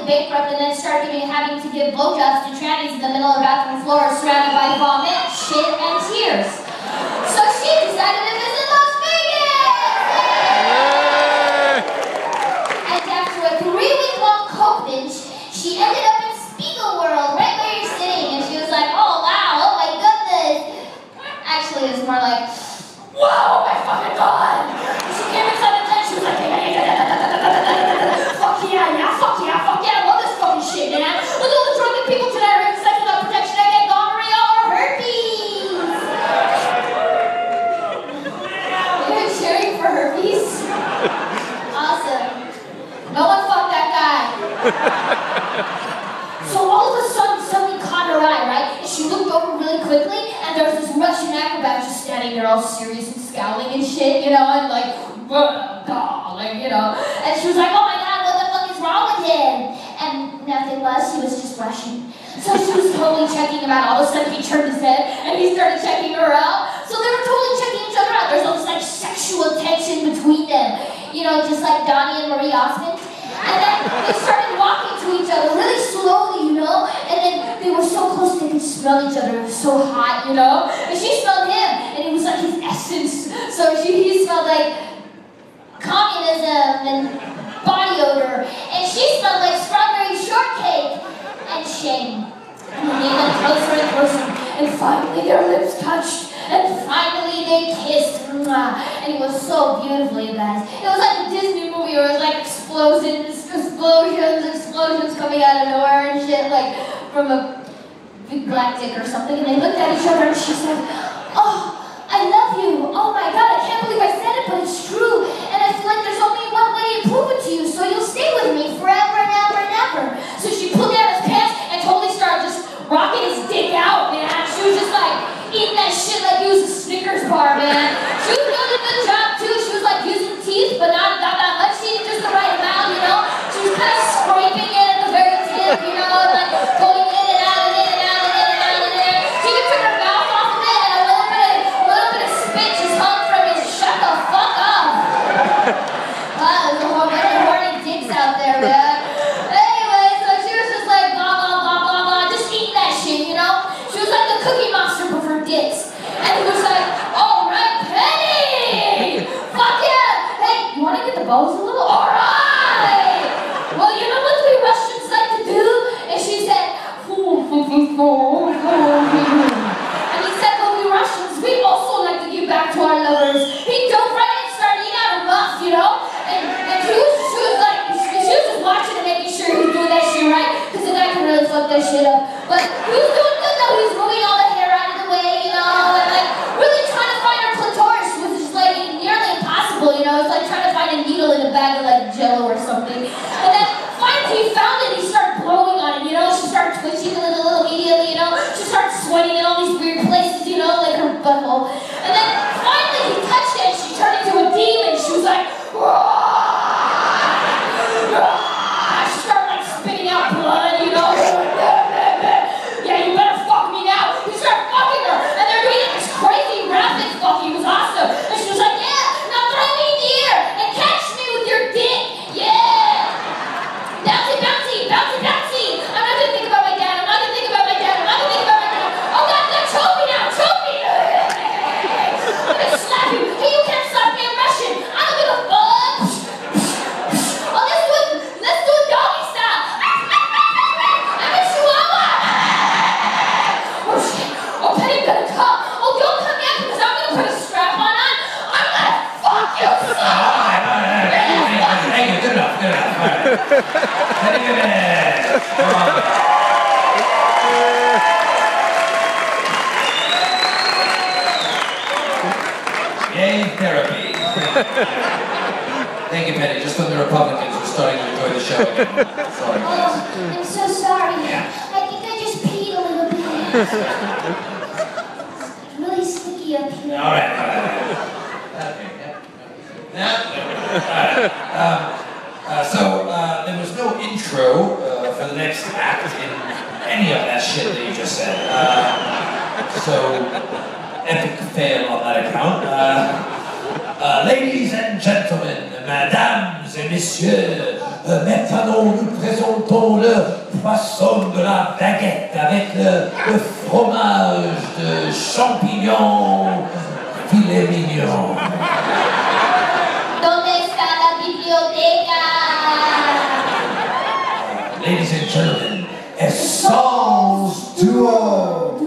bankrupt and then started having to give blowjobs to trannies in the middle of the bathroom floor surrounded by vomit, shit, and tears. So she decided to visit Las Vegas! And after a 3-week-long coke binge, she ended up in Spiegel World, right where you're sitting, and she was like, oh wow, oh my goodness. Actually, it was more like, whoa, my fucking god! She came inside the tent, she was like, fuck yeah, I love this fucking shit, man. Look at all the drunken people tonight are having sex without protection. I get gonorrhea or herpes. You're cheering for herpes? Awesome. No one fucked that guy. So all of a sudden, something caught her eye, right? And she looked over really quickly, and there was this Russian acrobat just standing there all serious and scowling and shit, you know, and like, you know. And she was like, oh my god, what the fuck is wrong with him? And nothing was, he was just Russian. So she was totally checking him out. All of a sudden he turned his head and he started checking her out. So they were totally checking each other out. There's all this like sexual tension between them. You know, just like Donnie and Marie Absinth. And then they started walking to each other really slowly, you know? And then they were so close they could smell each other. It was so hot, you know? And she smelled him and it was like his essence. So he smelled like communism and body odor, and she smelled like strawberry shortcake and shame. And they went closer and closer, and finally their lips touched, and finally they kissed. And it was so beautiful, you guys. It was like a Disney movie where it was like explosions coming out of nowhere and shit, like from a big black dick or something. And they looked at each other, and she said, oh, I love you. Oh my god, I can't believe I said it, but it's true. And I feel like there's only one way to prove it to you, so you'll stay with me forever and ever and ever. So she pulled down his pants and totally started just rocking his dick out, man. She was just like eating that shit like it was a Snickers bar, man. She was doing a good job too. She was like using teeth, but not that much teeth, just the right amount, you know. She was kind of scraping it at the very tip, you know, like going in and out and in and out and in and out and there. She even took her mouth off of it and a little bit of spit just hung from his shut the fuck up. Wow, there's a whole bunch of horny dicks out there, man. Anyway, so she was just like blah blah blah blah blah, just eating that shit, you know. She was like the Cookie Monster but for dicks. And he was like, all right, Penny, fuck yeah. Hey, you want to get the bows a little? All right. Well, you know what we Russians like to do? And she said, and he said, well, we Russians, we also like to give back to our lovers. He dove right in and started eating out her muff, you know? And she was just watching and making sure he was doing that shit right, because the guy could really fuck that shit up. But he was doing good though, he was moving all the hair out of the way, you know, and like really trying to find her clitoris, which is like nearly impossible, you know? It's like trying to find a needle in a bag of like Jello or something. And then finally he found it, he started blowing on it, you know? She started twitching a little immediately, you know? She started sweating in all these weird places, you know, like her butthole. And then finally he touched it and she turned into a demon. She was like, she started like spitting out blood, you know? Yeah, you better fuck me now. He started fucking her and they're doing this crazy rapid fucking. It was awesome. And she was like, yeah, now throw me in the air and catch me with your dick. Yeah. Bouncy, bouncy, bouncy, bouncy. I'm not gonna think about my dad. I'm not gonna think about my dad. I'm not gonna think about my dad. Oh god, choke me now, choke me. I'm gonna slap you. Hey, you can't slap me in Russian. I don't give a fuck. Oh, let's do a doggy style. I'm a chihuahua. Oh shit. Oh, Penny better come. Oh, don't come yet because I'm gonna put a strap on. I'm gonna fuck you so. Hey, good enough. All right. Yay, therapy. Thank you, Penny. Just when the Republicans were starting to enjoy the show again. Sorry, guys. I'm so sorry. Yeah. I think I just peed a little bit. It's really sticky up here. All right. Okay, so there was no intro for the next act in any of that shit that you just said. So epic fail on that account. Ladies and gentlemen, mesdames et messieurs, Maintenant, nous présentons le poisson de la baguette avec le fromage de champignons filet mignon. ¿Dónde está la biblioteca? Ladies and gentlemen, Essence Duo.